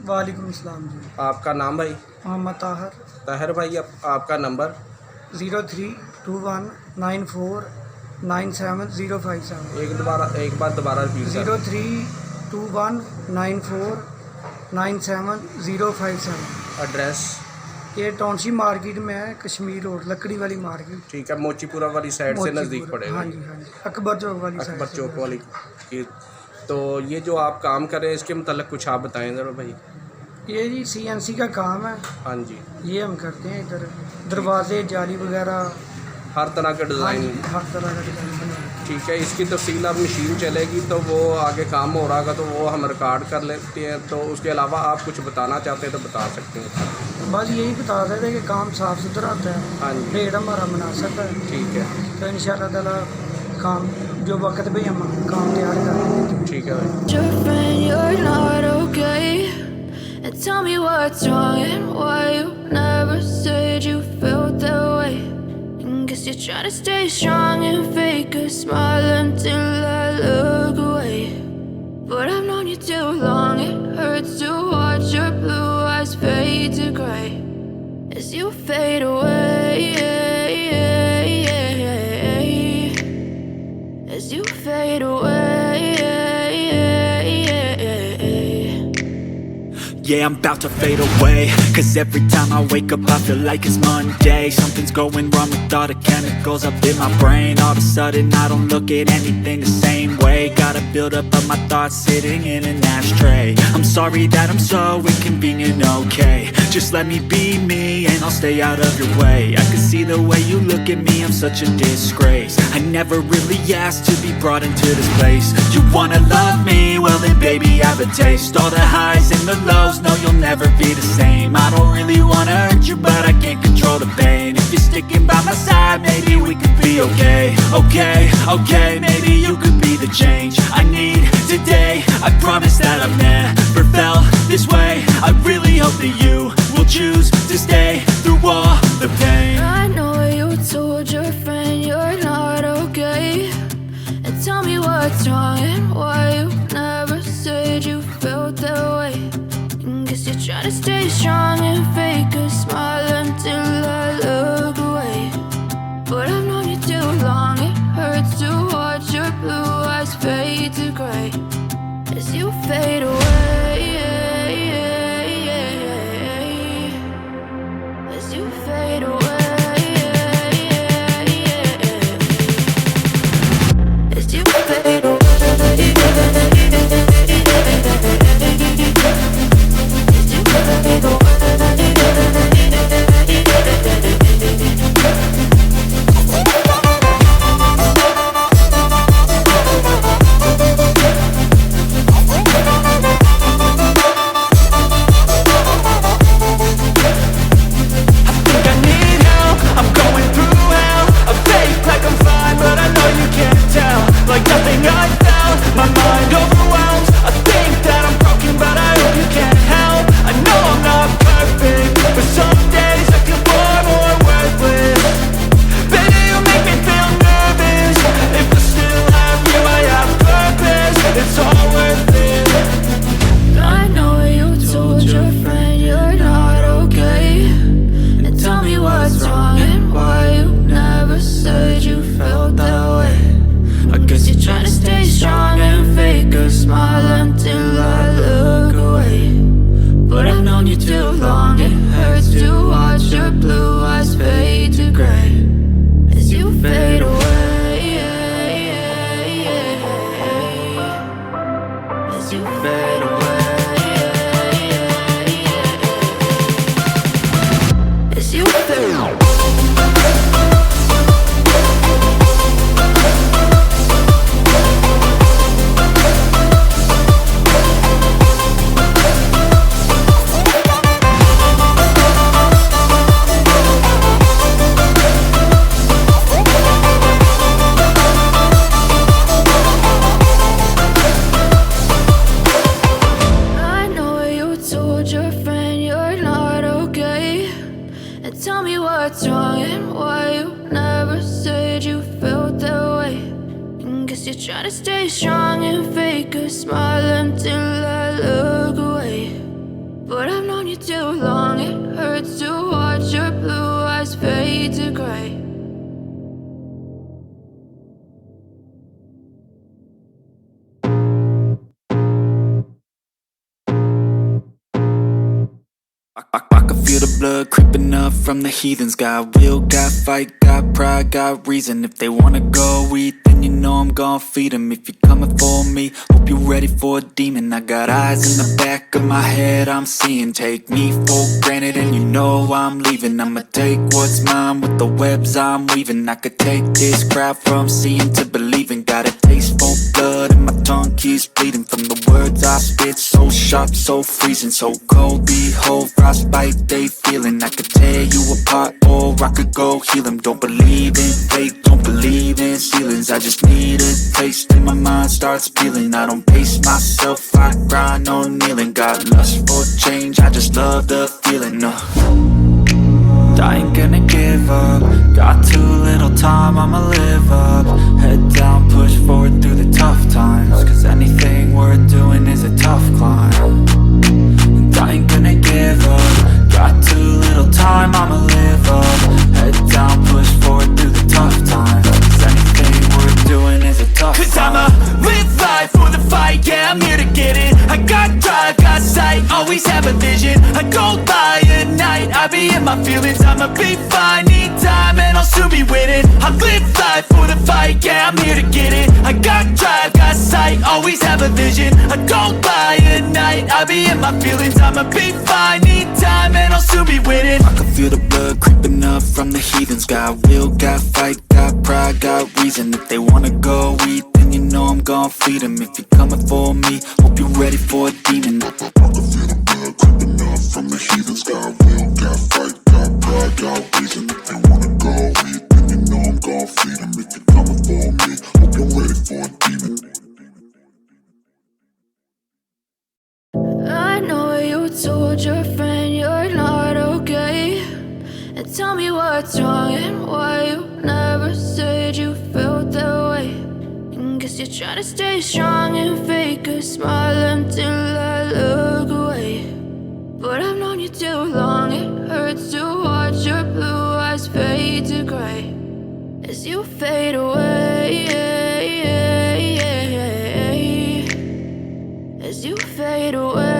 वालेकुम सलाम जी। आपका नाम भाई? मोहम्मद ताहर। ताहिर भाई, आपका नंबर? 0321949705 एक बार दोबारा रिपीट कर। 0321949705। एड्रेस? ये टाउनशिप मार्केट में है, कश्मीर रोड, लकड़ी वाली मार्केट। ठीक है, मोचीपुरा वाली साइड से नज़दीक पड़ेगा। हाँ जी हाँ जी, अकबर चौक वाली साइड अकबर से। चौक वाली की। तो ये जो आप काम कर रहे हैं इसके मतलब कुछ आप बताएं ज़रा भाई। ये जी CNC का काम है। हाँ जी, ये हम करते हैं इधर, दरवाजे, जाली वगैरह, हर तरह का हाँ डिज़ाइन। जी, हर तरह का डिज़ाइन बना। ठीक है, इसकी तफसील अब मशीन चलेगी तो वो आगे काम हो रहा होगा तो वो हम रिकॉर्ड कर लेते हैं। तो उसके अलावा आप कुछ बताना चाहते हैं तो बता सकते हैं। बस यही बता रहे थे कि काम साफ़ सुथरा होता है। हाँ जी, रेट हमारा मुनासिब है। ठीक है, तो इंशाअल्लाह ताला काम जो वक्त पे हम काम तैयार कर देंगे। ठीक है भाई। You're not okay. And tell me what's wrong and why you never said you felt that way. And guess you're trying to stay strong and fake a smile until I look away. But I've known you too long, it hurts to watch your blue eyes fade to gray as you fade away. As you fade away. Yeah, I'm about to fade away, 'cause every time I wake up I feel like it's Monday. Something's going wrong with all the chemicals up in my brain. All of a sudden I don't look at anything the same way. Got a build up of my thoughts sitting in an ashtray. I'm sorry that I'm so inconvenient, okay. Just let me be me and I'll stay out of your way. I can see the way you look at me, I'm such a disgrace. I never really asked to be brought into this place. You wanna love me? Well then baby have a taste. All the highs and the lows, no you'll never be the same. I don't really wanna hurt you but I can't control the pain. If you're sticking by my side maybe we could be okay. Okay, maybe you could be the change I need today. I promise that I've never felt this way. I really hope that you will choose to stay through all the pain. I know you told your friend you're not okay. And tell me what's wrong and why you never said you felt that way. And guess you're trying to stay strong and fake a smile until I look away. But I've known you too long, it hurts to watch your blue eyes fade to gray as you fade away. As you fade away. As you fade away. Try to stay strong and fake a smile until I look away. But I've known you too long. It hurts to watch your blue eyes fade to gray. I can feel the blood creeping up from the heathens. Got will, got fight, got pride, got reason. If they wanna go eat, then you know I'm gon' feed them. If you're coming for me, hope you're ready for a demon. I got eyes in the back of my head, I'm seeing. Take me for granted and you know I'm leaving. I'ma take what's mine with the webs I'm weaving. I could take this crowd from seeing to believing. Got a taste for blood and my tongue keeps bleeding from the words I spit. So sharp, so freezing, so cold. Behold, frostbite they feeling. I could tear you apart or I could go heal them. Don't believe in fate, don't believe in ceilings. I just need a taste and my mind starts peeling. I don't pace myself, I grind on kneeling. Got lust for change, I just love the feeling. I ain't gonna give up. Got too little time, I'ma live up. Head down, push forward through the tough times. Cause anything worth doing is a tough climb. And I ain't gonna give up. Got too little time, I'ma live up. Head down, push forward through the tough times. Cause anything worth doing is a tough climb. Cause I'ma live life for the fight, yeah, I'm here to get it. I got drive, got sight, always have a vision. I go by at night, I be in my feelings. I'ma be fine, need time and I'll soon be winning. I live life for the fight, yeah, I'm here to get it. I got drive, got sight, always have a vision. I go by at night, I be in my feelings. I'ma be fine, need time and I'll soon be winning. I can feel the blood creeping up from the heathens. Got will, got fight, got pride, got reason. If they wanna go eat, then you know I'm gon' feed them. If you're coming for me, hope you're ready for a demon. I can feel the blood creeping up from the heathens. Got will, got fight, got pride, got reason. If they wanna go eat, then you know I'm gon' feed them. If you're coming for me, hope you're ready for a demon. I know you told your friend you're not okay, and tell me what's wrong and why you never said you felt that way. And guess you're trying to stay strong and fake a smile until I look away. But I've known you too long, it hurts to watch your blue eyes fade to gray as you fade away, as you fade away.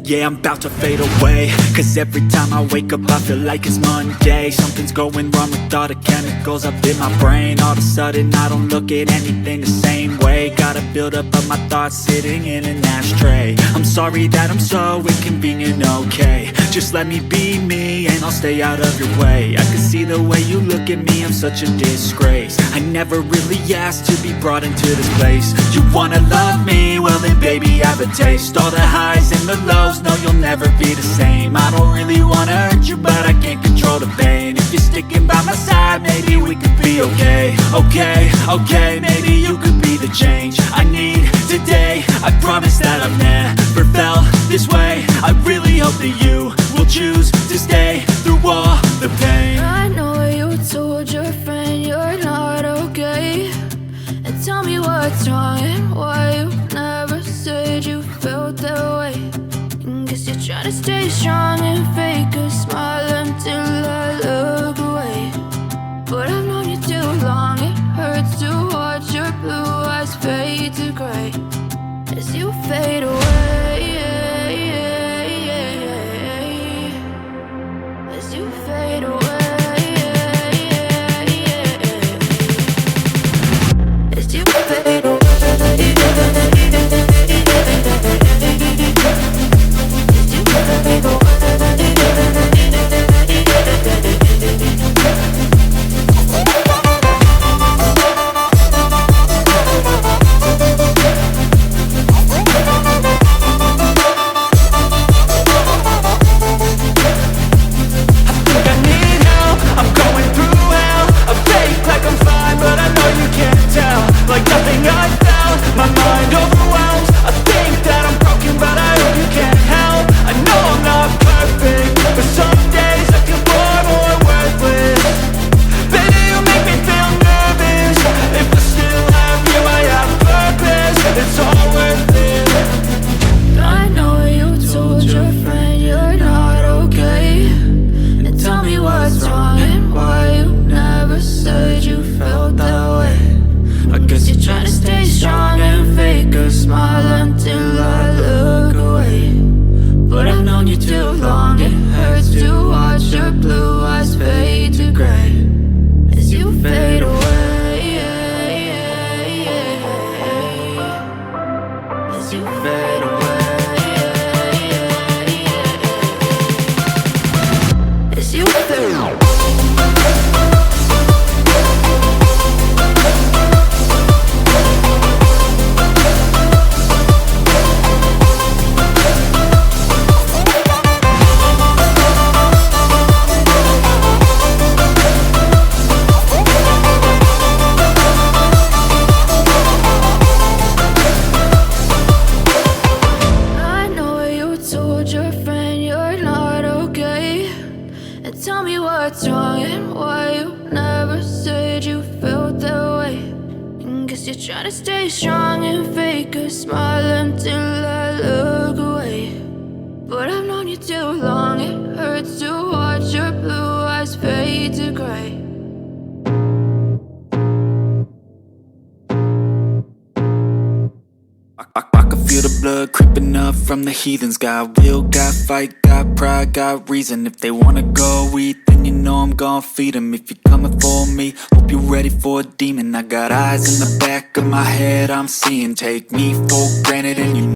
Yeah, I'm about to fade away. Cause every time I wake up I feel like it's Monday. Something's going wrong with all the chemicals up in my brain. All of a sudden I don't look at anything the same way. Got a buildup of my thoughts sitting in an ashtray. I'm sorry that I'm so inconvenient, okay. Just let me be me and I'll stay out of your way. I can see the way you look at me, I'm such a disgrace. I never really asked to be brought into this place. You wanna love me? Well then baby I have a taste. All the highs and the lows, no you'll never be the same. I don't really wanna hurt you but I can't control the pain. If you're sticking by my side maybe we could be okay. Okay, maybe you could be the change I need today. I promise that I've never felt this way. I really hope that you will choose to stay through all the pain. I know you told your friend you're not okay, and tell me what's wrong and why you never said you felt that way. And guess you're trying to stay strong and fake a smile until I look away. But I've known you too long, it hurts to watch your blue eyes fade to gray as you fade away, as you fade away, as you fade away. As you fade away. Trying to stay strong and fake a smile until I look away. But I've known you too long, it hurts to watch your blue eyes fade to gray. I can feel the blood creeping up from the heathens. Got will, got fight, got pride, got reason. If they wanna go eat, then you know I'm gon' feed them. If you're coming for me, hope you're ready for a demon. I got eyes in the back of my head, I'm seeing. Take me for granted and you